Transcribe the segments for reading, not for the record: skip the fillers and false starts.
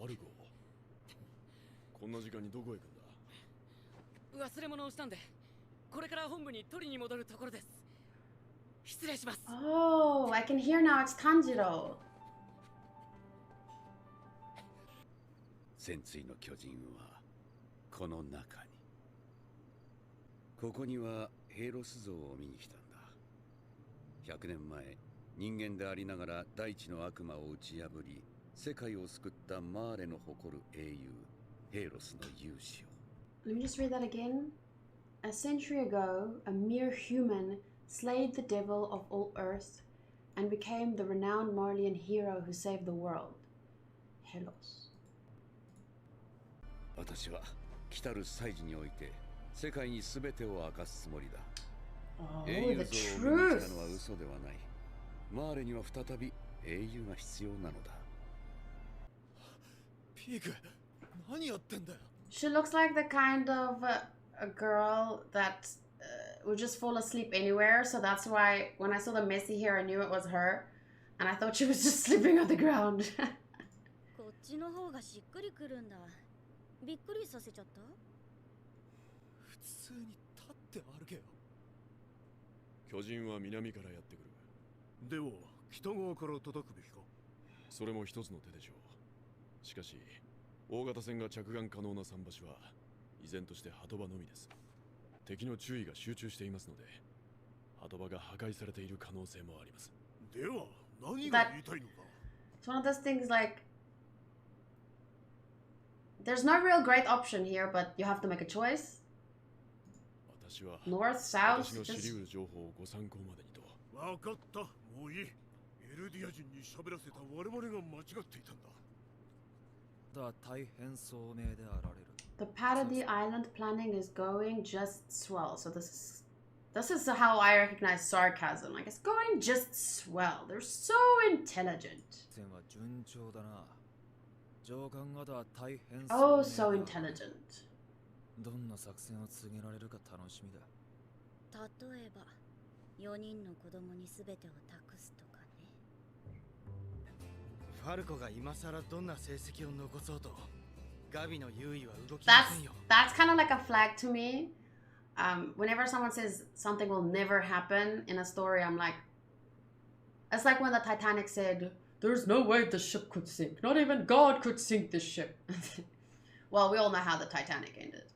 アルゴ、こんな時間にどこへ行くんだ？忘れ物をしたんで、これから本部に取りに戻るところです。失礼します。Oh, I can hear now. It's Tanjiro. 潜水の巨人はこの中に。ここにはヘイロス像を見に来たんだ。100年前、人間でありながら大地の悪魔を打ち破り、世界を救ったマーレの誇る英雄、ヘイロスの勇姿を。Let me just read that again. A century ago, a mere human slayed the devil of all earth and became the renowned Marleyan hero who saved the world. Helos. 私は来たる祭事において世界に全てを明かすつもりだ。Oh, 英雄 the 像を見に来た truth. のは嘘ではない。マーレには再び英雄が必要なのだ。ピーク、何やってんだよ。 She looks like the kind of a girl that would just fall asleep anywhere. So that's why when I saw the messy hair, I knew it was her. And I thought she was just sleeping on the ground. こっちの方がしっくりくるんだ。びっくりさせちゃった？普通に立って歩けよ。巨人は南からやってくる。では北側から叩くべきか。それも一つの手でしょう。しかし大型船が着岸可能な桟橋は依然として鳩場のみです。敵の注意が集中していますので、鳩場が破壊されている可能性もあります。では何が言いたいのか。 It's one of those things like there's no real great option here, but you have to make a choice. 私は North, south, 私の知り just 得る情報をご参考までにと。分かった、もういい。エルディア人に喋らせた我々が間違っていたんだ。大変聡明であられる。 the Paradis Island planning is going just swell. So this is how I recognize sarcasm. Like it's going just swell. They're so intelligent. 戦は順調だな。上官方は大変 Oh, 聡 so 明だ。 intelligent. どんな作戦を告げられるか楽しみだ。例えば、4人の子供に全てを託すとかね。ファルコが今さらどんな成績を残そうと、ガビの優位は動きませんよ。That's kind of like a flag to me. Whenever someone says something will never happen in a story, I'm like, it's like when the Titanic said, "There's no way the ship could sink. Not even God could sink this ship." Well, we all know how the Titanic ended.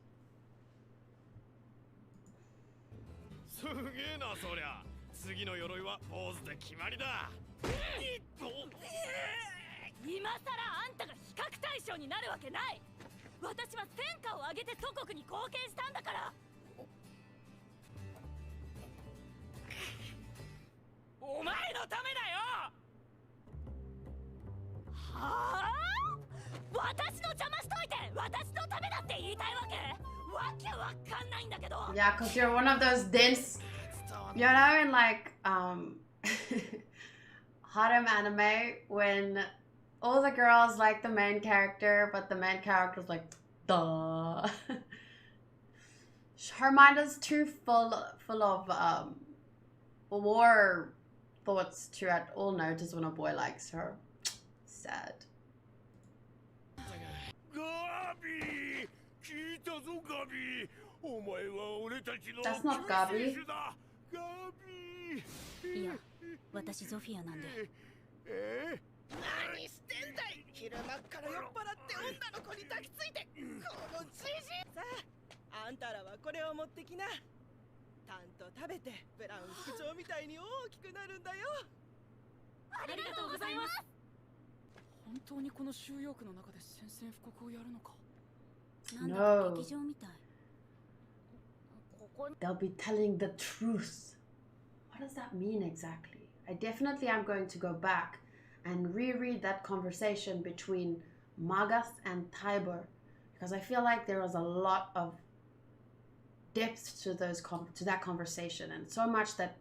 すげえなそりゃ。次の鎧はポーズで決まりだ。今さらあんたが比較対象になるわけない。私は戦果を上げて祖国に貢献したんだから。お前のためだよ。はあ？私の邪魔しといて私のためだって言いたいわけ？わけわかんないんだけど。 Yeah, because you're one of those dense, you know, in like harem anime when all the girls like the main character, but the main character's like, duh. Her mind is too full of war thoughts to at all notice when a boy likes her. Sad. ガビー、聞いたぞガビー。お前は俺たちの That's not Gabi. 救世主だ。ガビー。いや、私ゾフィアなんで。何してんだい。昼間っから酔っ払って女の子に抱きついて、このじじい。さあ、あんたらはこれを持ってきな。たんと食べてブラウン副長みたいに大きくなるんだよ。ありがとうございます。本当にこの収容区の中で宣戦布告をやるのか。なんだか劇場みたい。 They'll be telling the truth. What does that mean exactly? I definitely am going to go back and reread that conversation between Magath and Tybur because I feel like there was a lot of depth to to that conversation and so much that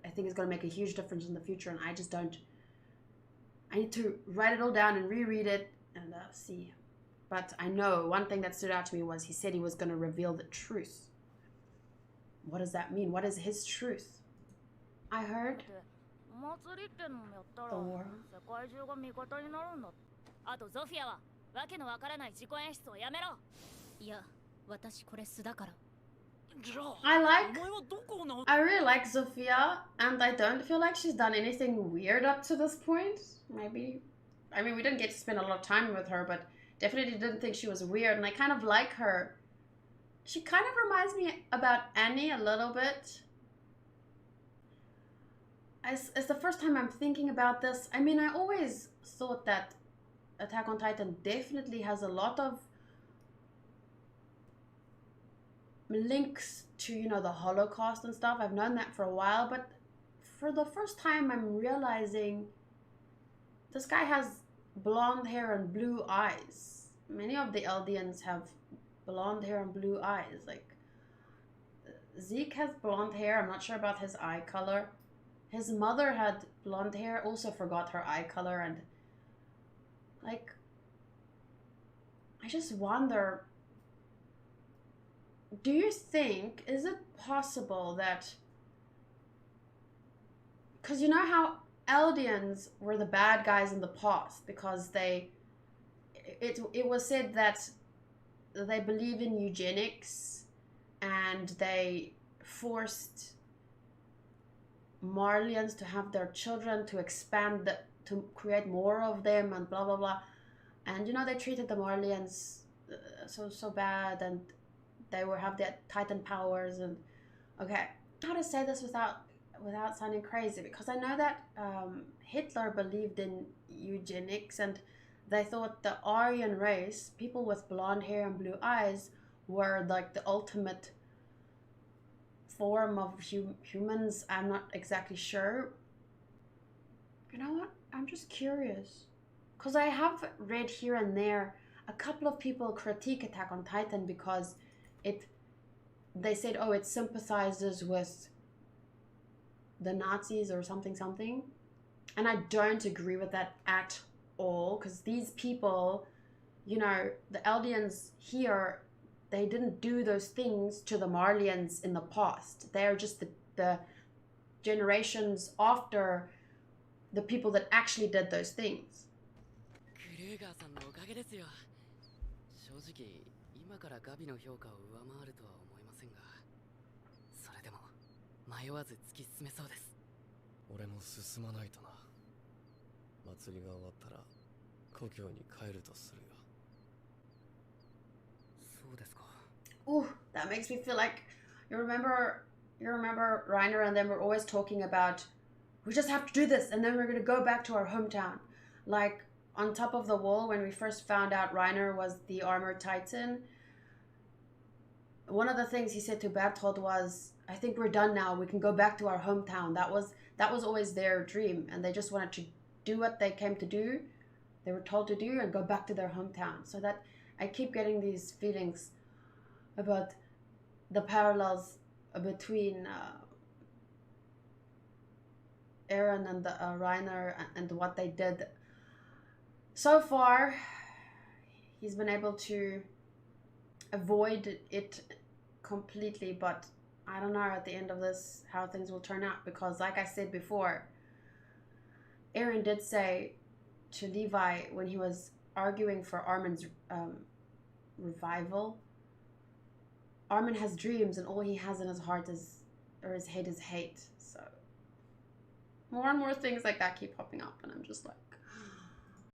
I think is going to make a huge difference in the future, and I just don't. I need to write it all down and reread it and see. But I know one thing that stood out to me was he said he was going to reveal the truth. What does that mean? What is his truth? I heard 祭りってのもやったら the war. 世界中が味方になるんだ。あとゾフィアはわけのわからない自己演出をやめろ。いや、私これ素だから。I really like Sophia, and I don't feel like she's done anything weird up to this point. Maybe, I mean, we didn't get to spend a lot of time with her, but definitely didn't think she was weird, and I kind of like her. She kind of reminds me about Annie a little bit. It's the first time I'm thinking about this. I mean, I always thought that Attack on Titan definitely has a lot of links to, you know, the Holocaust and stuff. I've known that for a while, but for the first time I'm realizing this guy has blonde hair and blue eyes. Many of the Eldians have blonde hair and blue eyes. Like, Zeke has blonde hair. I'm not sure about his eye color. His mother had blonde hair, also forgot her eye color, and like, I just wonder, do you think, is it possible that, because you know how Eldians were the bad guys in the past because it was said that they believe in eugenics and they forced Marlians to have their children, to expand, to create more of them, and blah blah blah, and you know, they treated the Marlians so bad, and they will have their Titan powers. And okay, how to say this without sounding crazy, because I know that Hitler believed in eugenics, and they thought the Aryan race, people with blonde hair and blue eyes, were like the ultimate form of humans. I'm not exactly sure. You know what? I'm just curious, because I have read here and there a couple of people critique Attack on Titan because they said, oh, it sympathizes with the Nazis or something, and I don't agree with that at all, because these people, you know, the Eldians here, they didn't do those things to the Marlians in the past. They're just the generations after the people that actually did those things. クルーガーさんのおかげですよ。正直今からガビの評価を上回るとは思いませんが、それでも迷わず突き進めそうです。俺も進まないとな。祭りが終わったら故郷に帰るとするよ。そうですか。 Ooh, that makes me feel like you remember Reiner and them were always talking about, we just have to do this and then we're gonna go back to our hometown. Like on top of the wall, when we first found out Reiner was the armored Titan, one of the things he said to Bertold was, I think we're done now, we can go back to our hometown. That was always their dream, and they just wanted to do what they came to do, they were told to do, and go back to their hometown. So that I keep getting these feelings about the parallels between Eren and Reiner and what they did. So far, he's been able to avoid it completely, but I don't know at the end of this how things will turn out, because like I said before, Eren did say to Levi when he was arguing for Armin's revival, Armin has dreams and all he has in his heart is, or his head, is hate. So more and more things like that keep popping up, and I'm just like,